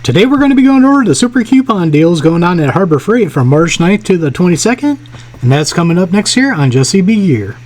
Today we're going to be going over the super coupon deals going on at Harbor Freight from March 9th to the 22nd, and that's coming up next year on Jesse B. Gear.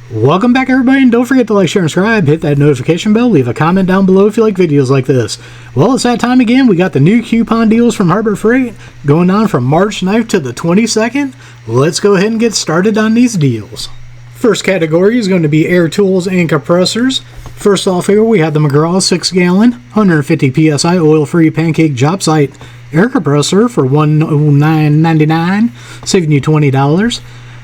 Welcome back everybody, and don't forget to like, share, and subscribe, hit that notification bell, leave a comment down below if you like videos like this. Well, it's that time again. We got the new coupon deals from Harbor Freight going on from March 9th to the 22nd. Let's go ahead and get started on these deals. First category is going to be air tools and compressors. First off here we have the McGraw 6-gallon, 150 psi oil-free pancake job site air compressor for $109.99, saving you $20.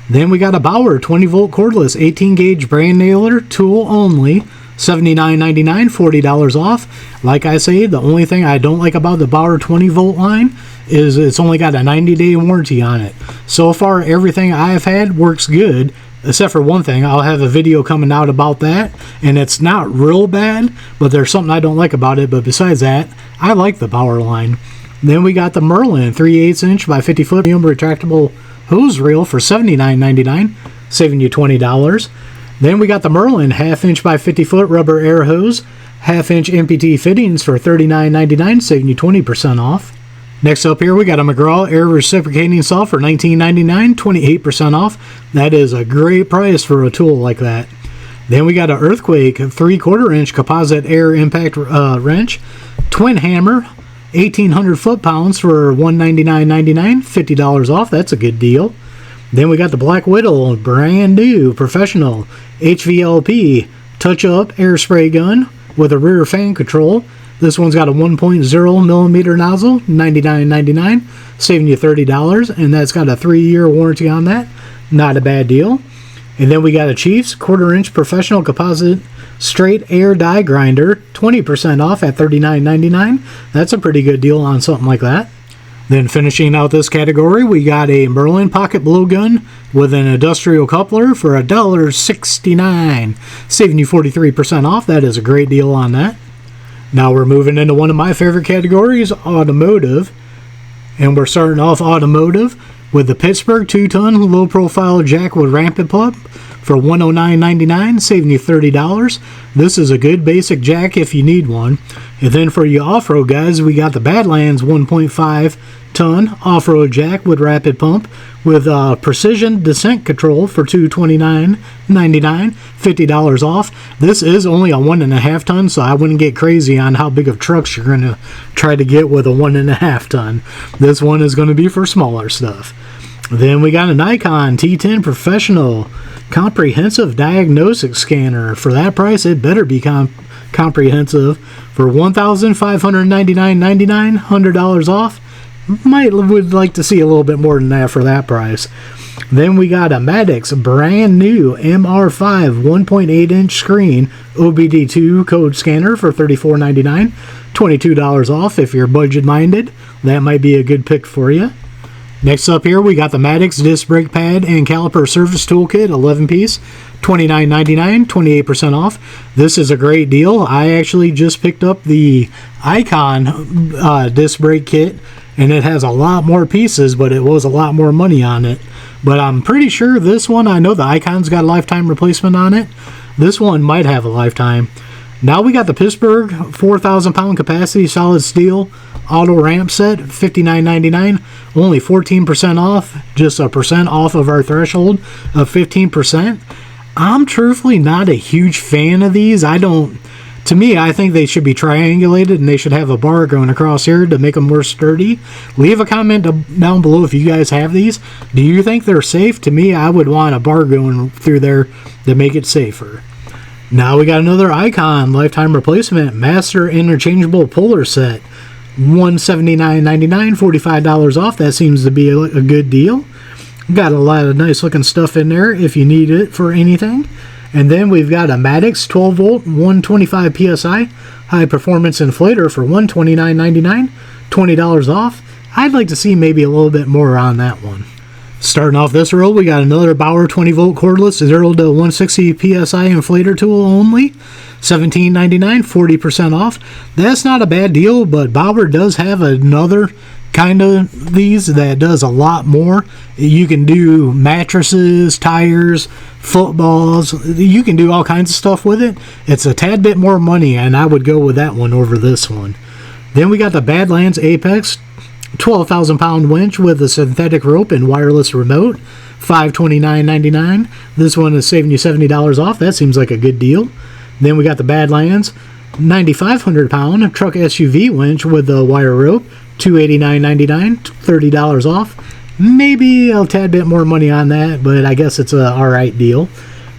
Then we got a Bauer 20-volt cordless 18-gauge brand nailer tool only, $79.99, $40 off. Like I say, the only thing I don't like about the Bauer 20-volt line is it's only got a 90-day warranty on it. So far, everything I've had works good, except for one thing. I'll have a video coming out about that, and it's not real bad, but there's something I don't like about it. But besides that, I like the Bauer line. Then we got the Merlin 3/8 inch by 50 foot retractable hose reel for $79.99, saving you $20. Then we got the Merlin 1/2 inch by 50 foot rubber air hose, 1/2 inch MPT fittings for $39.99, saving you 20% off. Next up here we got a McGraw air reciprocating saw for $19.99, 28% off. That is a great price for a tool like that. Then we got an Earthquake 3/4 inch composite air impact wrench, twin hammer, 1,800 foot-pounds for $199.99, $50 off. That's a good deal. Then we got the Black Widow brand new professional HVLP touch-up air spray gun with a rear fan control. This one's got a 1.0 millimeter nozzle, $99.99, saving you $30, and that's got a 3-year warranty on that. Not a bad deal. And then we got a Chiefs 1/4 inch professional composite straight air die grinder, 20% off at $39.99. That's a pretty good deal on something like that. Then finishing out this category, we got a Merlin pocket blowgun with an industrial coupler for $1.69, saving you 43% off. That is a great deal on that. Now we're moving into one of my favorite categories, automotive. And we're starting off automotive with the Pittsburgh 2-ton low-profile jack with rampant pump for $109.99, saving you $30. This is a good basic jack if you need one. And then for you off-road guys, we got the Badlands 1.5-ton off-road jack with rapid pump with precision descent control for $229.99, $50 off. This is only a 1.5 ton, so I wouldn't get crazy on how big of trucks you're going to try to get with a 1.5 ton. This one is going to be for smaller stuff. Then we got a Nikon T10 Professional Comprehensive Diagnostic Scanner. For that price, it better be comprehensive. For $1,599.99, $100 off. Would like to see a little bit more than that for that price. Then we got a Maddox brand new MR5 1.8 inch screen OBD2 code scanner for $34.99, $22 off if you're budget minded. That might be a good pick for you. Next up here we got the Maddox disc brake pad and caliper service toolkit 11 piece, $29.99, 28% off. This is a great deal. I actually just picked up the Icon disc brake kit, and it has a lot more pieces, but it was a lot more money on it. But I'm pretty sure this one, I know the Icon's got a lifetime replacement on it. This one might have a lifetime. Now we got the Pittsburgh 4,000 pound capacity solid steel auto ramp set, $59.99, only 14% off, just a percent off of our threshold of 15%. I'm truthfully not a huge fan of these. To me, I think they should be triangulated and they should have a bar going across here to make them more sturdy. Leave a comment down below if you guys have these. Do you think they're safe? To me, I would want a bar going through there to make it safer. Now we got another Icon lifetime replacement master interchangeable puller set, $179.99, $45 off. That seems to be a good deal. Got a lot of nice looking stuff in there if you need it for anything. And then we've got a Maddox 12 volt 125 psi high performance inflator for $129.99, $20 off. I'd like to see maybe a little bit more on that one. Starting off this row, we got another Bauer 20 volt cordless 0 to 160 psi inflator tool only, $17.99, 40% off. That's not a bad deal, but Bauer does have another kind of these that does a lot more. You can do mattresses, tires, footballs. You can do all kinds of stuff with it. It's a tad bit more money, and I would go with that one over this one. Then we got the Badlands Apex 12,000 pound winch with a synthetic rope and wireless remote, $529.99. This one is saving you $70 off. That seems like a good deal. Then we got the Badlands 9,500 pound truck SUV winch with the wire rope, $289.99, $30 off. Maybe a tad bit more money on that, but I guess it's a alright deal.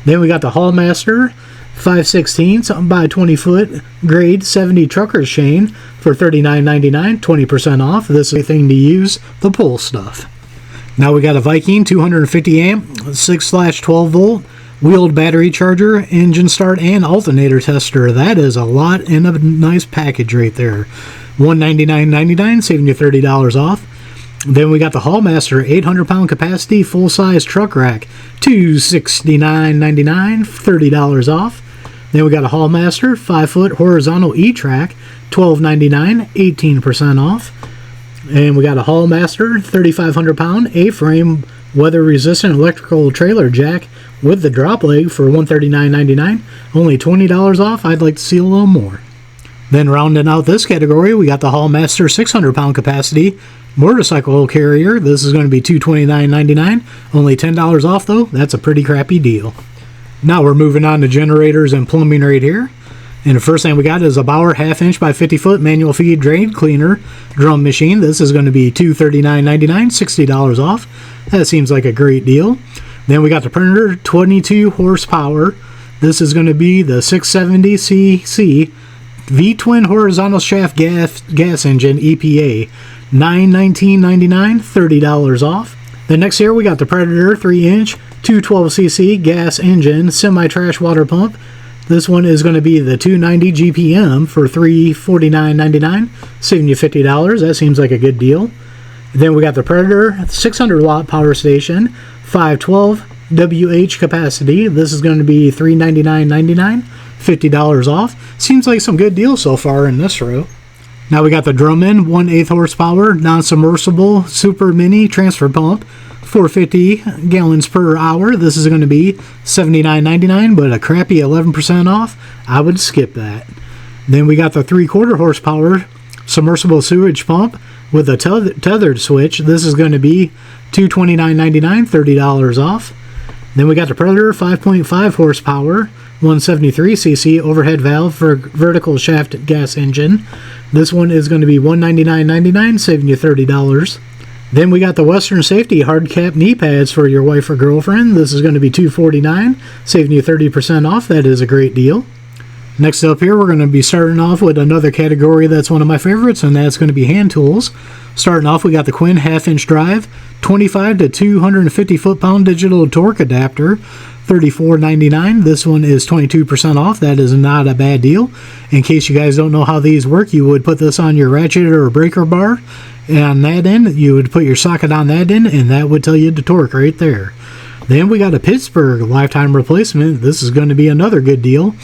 Then we got the Hallmaster 516 something by 20 foot grade 70 trucker's chain for $39.99, 20% off. This is a thing to use the pull stuff. Now we got a Viking 250 amp 6/12 volt wheeled battery charger, engine start, and alternator tester. That is a lot in a nice package right there. $199.99, saving you $30 off. Then we got the Hallmaster 800 pound capacity full size truck rack, $269.99, $30 off. Then we got a Hallmaster 5 foot horizontal E-track, $12.99, 18% off. And we got a Hallmaster 3,500 pound A-frame weather resistant electrical trailer jack with the drop leg for $139.99, only $20 off. I'd like to see a little more. Then rounding out this category, we got the Hallmaster 600 pound capacity motorcycle carrier. This is going to be $229.99, only $10 off though. That's a pretty crappy deal. Now we're moving on to generators and plumbing right here. And the first thing we got is a Bauer 1/2 inch by 50 foot manual feed drain cleaner drum machine. This is going to be $239.99, $60 off. That seems like a great deal. Then we got the Predator 22 horsepower. This is going to be the 670cc V-twin horizontal shaft gas engine EPA, $919.99, $30 off. Then next here we got the Predator 3 inch 212cc gas engine semi-trash water pump. This one is going to be the 290 GPM for $349.99, saving you $50. That seems like a good deal. Then we got the Predator 600 watt power station, 512 WH capacity. This is going to be $399.99, $50 off. Seems like some good deals so far in this row. Now we got the Drummond 1/8 horsepower non-submersible super mini transfer pump, 450 gallons per hour. This is going to be $79.99, but a crappy 11% off. I would skip that. Then we got the 3/4 horsepower submersible sewage pump with a tethered switch. This is going to be $229.99, $30 off. Then we got the Predator 5.5 horsepower 173cc overhead valve for vertical shaft gas engine. This one is going to be $199.99, saving you $30. Then we got the Western Safety hard cap knee pads for your wife or girlfriend. This is going to be $249, saving you 30% off. That is a great deal. Next up here, we're going to be starting off with another category that's one of my favorites, and that's going to be hand tools. Starting off, we got the Quinn 1/2 inch drive, 25 to 250 foot-pound digital torque adapter, $34.99. This one is 22% off. That is not a bad deal. In case you guys don't know how these work, you would put this on your ratchet or breaker bar, and on that end, you would put your socket on that end, and that would tell you the torque right there. Then we got a Pittsburgh lifetime replacement. This is going to be another good deal.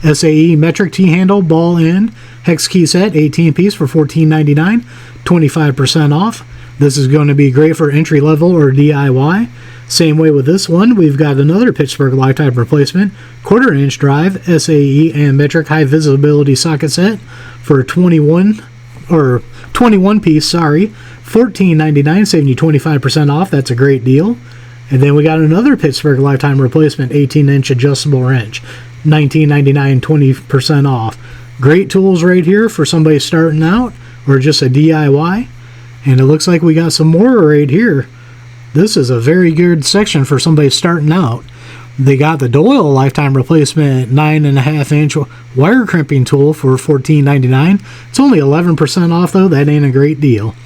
SAE metric T-handle ball end hex key set, 18 piece for $14.99, 25% off. This is going to be great for entry level or DIY. Same way with this one, we've got another Pittsburgh lifetime replacement 1/4 inch drive SAE and metric high visibility socket set for 21 piece, $14.99, saving you 25% off. That's a great deal. And then we got another Pittsburgh lifetime replacement 18-inch adjustable wrench, $19.99, 20% off. Great tools right here for somebody starting out or just a DIY. And it looks like we got some more right here. This is a very good section for somebody starting out. They got the Doyle lifetime replacement 9.5 inch wire crimping tool for $14.99. It's only 11% off though. That ain't a great deal.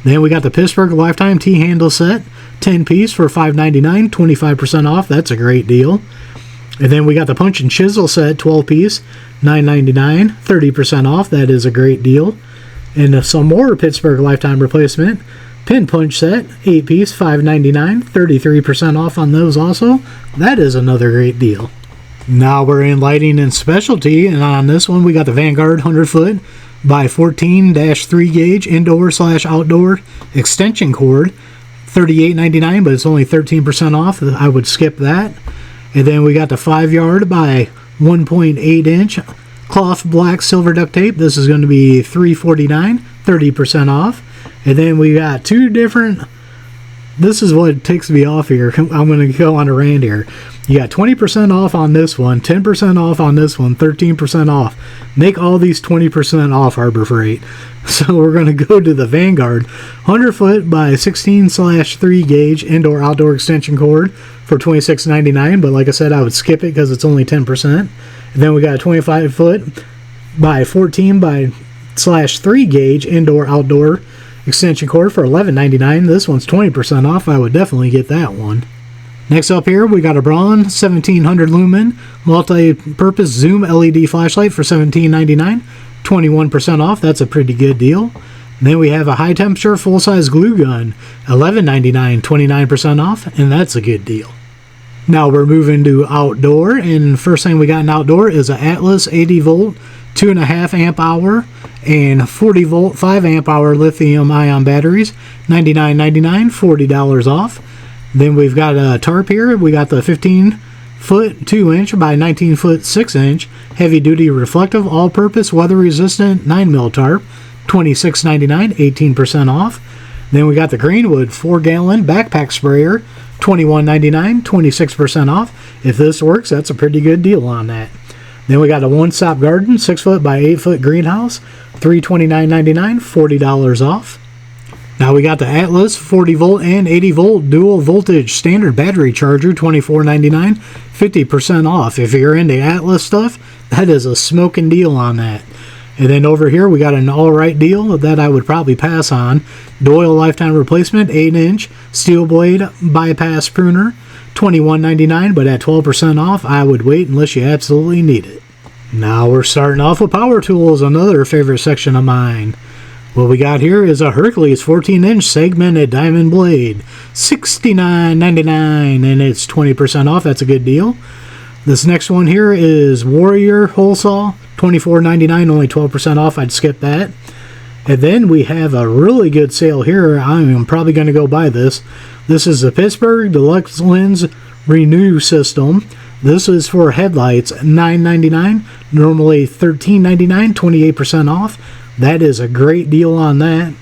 Then we got the Pittsburgh lifetime T-handle set, 10 piece for $5.99, 25% off. That's a great deal. And then we got the punch and chisel set, 12 piece, $9.99, 30% off. That is a great deal. And some more Pittsburgh lifetime replacement pin punch set, 8 piece, $5.99, 33% off on those also. That is another great deal. Now we're in lighting and specialty, and on this one we got the Vanguard 100 foot by 14-3 gauge indoor/outdoor extension cord, $38.99, but it's only 13% off. I would skip that. And then we got the 5-yard by 1.8 inch cloth black silver duct tape. This is going to be $349, 30% off. And then we got two different. This is what takes me off here. I'm going to go on a rant here. You got 20% off on this one, 10% off on this one, 13% off. Make all these 20% off, Harbor Freight. So we're going to go to the Vanguard 100 foot by 16/3 gauge indoor-outdoor extension cord for $26.99. But like I said, I would skip it because it's only 10%. And then we got a 25 foot by 14/3 gauge indoor-outdoor extension cord for $11.99. This one's 20% off. I would definitely get that one. Next up here, we got a Braun 1700 lumen multi-purpose zoom LED flashlight for $17.99, 21% off. That's a pretty good deal. And then we have a high temperature full-size glue gun, $11.99, 29% off, and that's a good deal. Now we're moving to outdoor, and first thing we got in outdoor is an Atlas 80 volt 2.5 amp hour and 40 volt 5 amp hour lithium ion batteries, $99.99, $40 off. Then we've got a tarp here. We got the 15 foot 2 inch by 19 foot 6 inch heavy duty reflective all purpose weather resistant 9mm tarp, $26.99, 18% off. Then we got the Greenwood 4-gallon backpack sprayer, $21.99, 26% off. If this works, that's a pretty good deal on that. Then we got a One Stop Garden 6 foot by 8 foot greenhouse, $329.99, $40 off. Now we got the Atlas 40 volt and 80 volt dual voltage standard battery charger, $24.99, 50% off. If you're into Atlas stuff, that is a smoking deal on that. And then over here we got an alright deal that I would probably pass on. Doyle lifetime replacement 8 inch steel blade bypass pruner, $21.99, but at 12% off, I would wait unless you absolutely need it. Now we're starting off with power tools, another favorite section of mine. What we got here is a Hercules 14-inch segmented diamond blade, $69.99, and it's 20% off. That's a good deal. This next one here is Warrior hole saw, $24.99, only 12% off. I'd skip that. And then we have a really good sale here. I'm probably going to go buy this. This is the Pittsburgh Deluxe Lens Renew System. This is for headlights, $9.99, normally $13.99, 28% off. That is a great deal on that.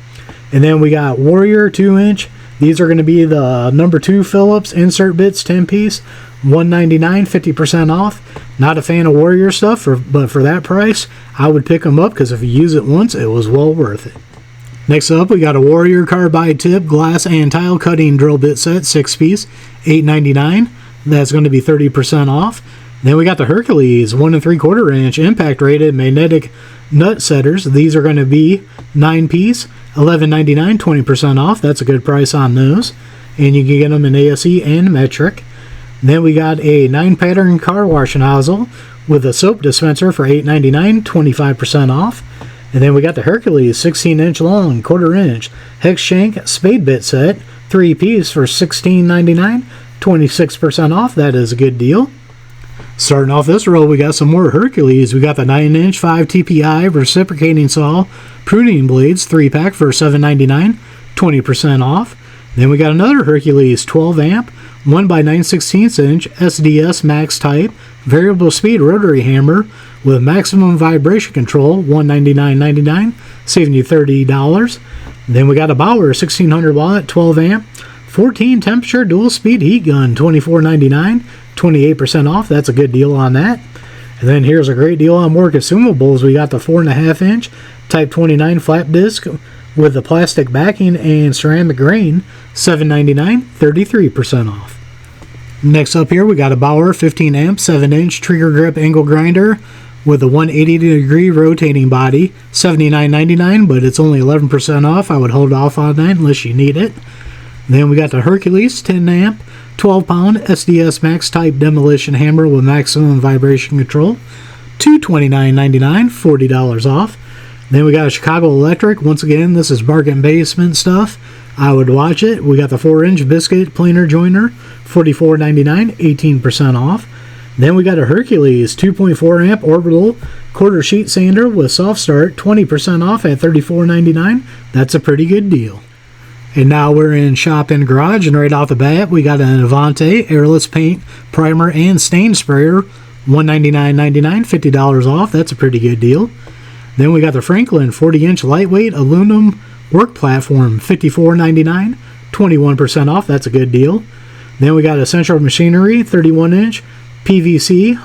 And then we got Warrior 2-inch. These are going to be the number 2 Phillips insert bits 10-piece, $199, 50% off. Not a fan of Warrior stuff, but for that price, I would pick them up because if you use it once, it was well worth it. Next up, we got a Warrior carbide tip glass and tile cutting drill bit set, 6-piece, $8.99. That's going to be 30% off. Then we got the Hercules 1 3/4 inch impact rated magnetic nut setters. These are going to be 9-piece, $11.99, 20% off. That's a good price on those. And you can get them in ASE and metric. Then we got a 9-pattern car wash nozzle with a soap dispenser for $8.99, 25% off. And then we got the Hercules 16-inch long, 1/4 inch hex shank spade bit set, 3-piece for $16.99, 26% off. That is a good deal. Starting off this row, we got some more Hercules. We got the 9-inch 5 TPI reciprocating saw pruning blades 3-pack for $7.99, 20% off. Then we got another Hercules 12 amp 1 by 9/16 inch SDS max type variable speed rotary hammer with maximum vibration control, $199.99, saving you $30. Then we got a Bauer 1600 watt 12 amp 14 temperature dual speed heat gun, $24.99, 28% off. That's a good deal on that. And then here's a great deal on more consumables. We got the 4.5 inch Type 29 flat disc with the plastic backing and ceramic grain, $7.99, 33% off. Next up here, we got a Bauer 15 amp 7 inch trigger grip angle grinder with a 180 degree rotating body, $79.99, but it's only 11% off. I would hold off on that unless you need it. Then we got the Hercules 10 amp 12-pound SDS Max type demolition hammer with maximum vibration control, $229.99, $40 off. Then we got a Chicago Electric. Once again, this is bargain basement stuff. I would watch it. We got the 4-inch biscuit planer joiner, $44.99, 18% off. Then we got a Hercules 2.4 amp orbital quarter sheet sander with soft start, 20% off at $34.99. That's a pretty good deal. And now we're in shop and garage, and right off the bat we got an Avante airless paint primer and stain sprayer, $199.99, $50 off. That's a pretty good deal. Then we got the Franklin 40-inch lightweight aluminum work platform, $54.99, 21% off. That's a good deal. Then we got Essential Machinery 31-inch PVC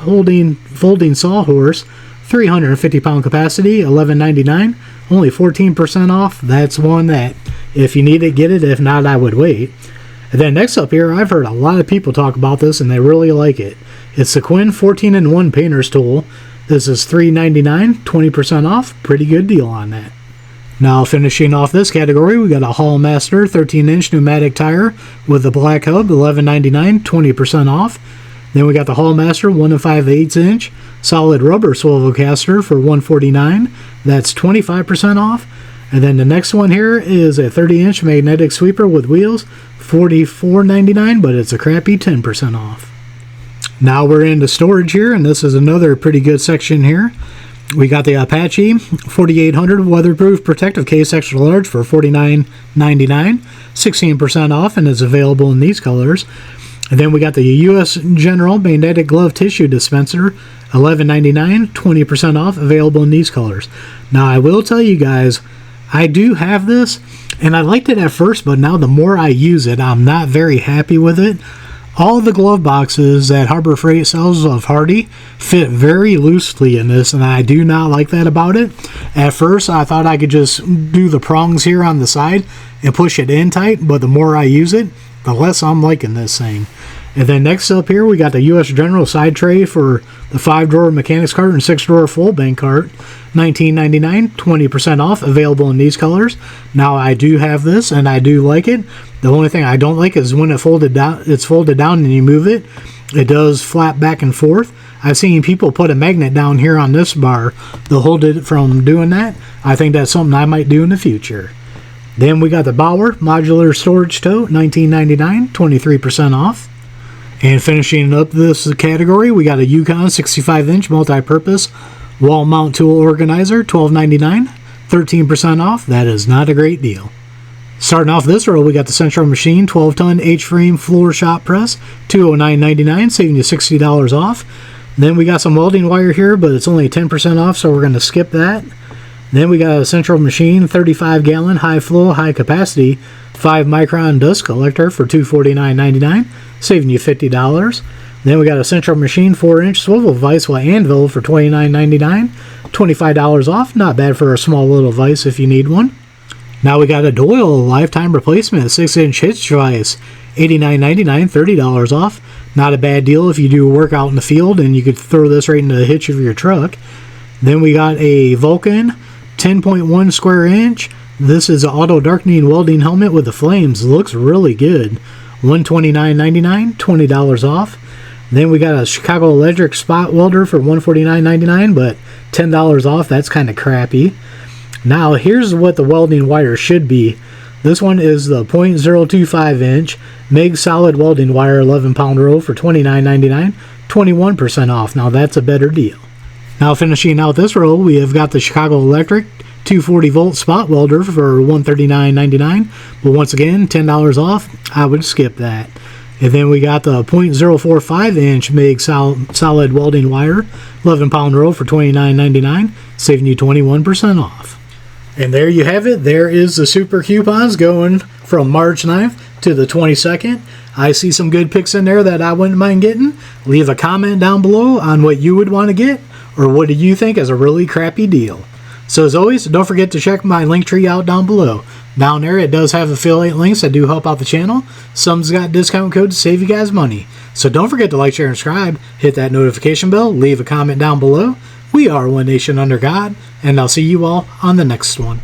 folding sawhorse, 350-pound capacity, $11.99, only 14% off. That's one that if you need it, get it. If not, I would wait. And then next up here, I've heard a lot of people talk about this and they really like it. It's the Quinn 14-in-1 painter's tool. This is $3.99, 20% off. Pretty good deal on that. Now finishing off this category, we got a Hallmaster 13-inch pneumatic tire with the black hub, $11.99, 20% off. Then we got the Hallmaster 1 5/8 inch solid rubber swivel caster for $149. That's 25% off. And then the next one here is a 30-inch magnetic sweeper with wheels, $44.99, but it's a crappy 10% off. Now we're into storage here, and this is another pretty good section here. We got the Apache 4800 weatherproof protective case extra large for $49.99, 16% off, and is available in these colors. And then we got the U.S. General magnetic glove tissue dispenser, $11.99, 20% off, available in these colors. Now I will tell you guys, I do have this, and I liked it at first, but now the more I use it, I'm not very happy with it. All the glove boxes that Harbor Freight sells of Hardy fit very loosely in this, and I do not like that about it. At first, I thought I could just do the prongs here on the side and push it in tight, but the more I use it, the less I'm liking this thing. And then next up here, we got the U.S. General side tray for the 5-drawer mechanics cart and 6-drawer full bank cart, $19.99, 20% off, available in these colors. Now I do have this and I do like it. The only thing I don't like is when it's folded down and you move it, it does flap back and forth. I've seen people put a magnet down here on this bar to hold it from doing that. I think that's something I might do in the future. Then we got the Bauer modular storage tote, $19.99, 23% off. And finishing up this category, we got a Yukon 65-inch multi-purpose wall mount tool organizer, $12.99, 13% off. That is not a great deal. Starting off this row, we got the Central Machine 12-ton H-frame floor shop press, $209.99, saving you $60 off. Then we got some welding wire here, but it's only 10% off, so we're going to skip that. Then we got a Central Machine 35-gallon high flow, high capacity 5-micron dust collector for $249.99, saving you $50. Then we got a Central Machine 4-inch swivel vise with anvil for $29.99, $25 off. Not bad for a small little vise if you need one. Now we got a Doyle lifetime replacement 6-inch hitch vise, $89.99, $30 off. Not a bad deal if you do work out in the field and you could throw this right into the hitch of your truck. Then we got a Vulcan 10.1 square inch. This is an auto darkening welding helmet with the flames. Looks really good. $129.99, $20 off. Then we got a Chicago Electric spot welder for $149.99, but $10 off. That's kind of crappy. Now here's what the welding wire should be. This one is the .025 inch MIG solid welding wire 11-pound roll for $29.99, 21% off. Now that's a better deal. Now finishing out this row, we have got the Chicago Electric 240 volt spot welder for $139.99, but once again $10 off. I would skip that. And then we got the .045 inch MIG solid welding wire 11-pound roll for $29.99, saving you 21% off. And there you have it. There is the super coupons going from March 9th to the 22nd. I see some good picks in there that I wouldn't mind getting. Leave a comment down below on what you would want to get, or what do you think is a really crappy deal. So as always, don't forget to check my link tree out down below. Down there it does have affiliate links that do help out the channel. Some's got discount codes to save you guys money. So don't forget to like, share, and subscribe. Hit that notification bell. Leave a comment down below. We are One Nation Under God, and I'll see you all on the next one.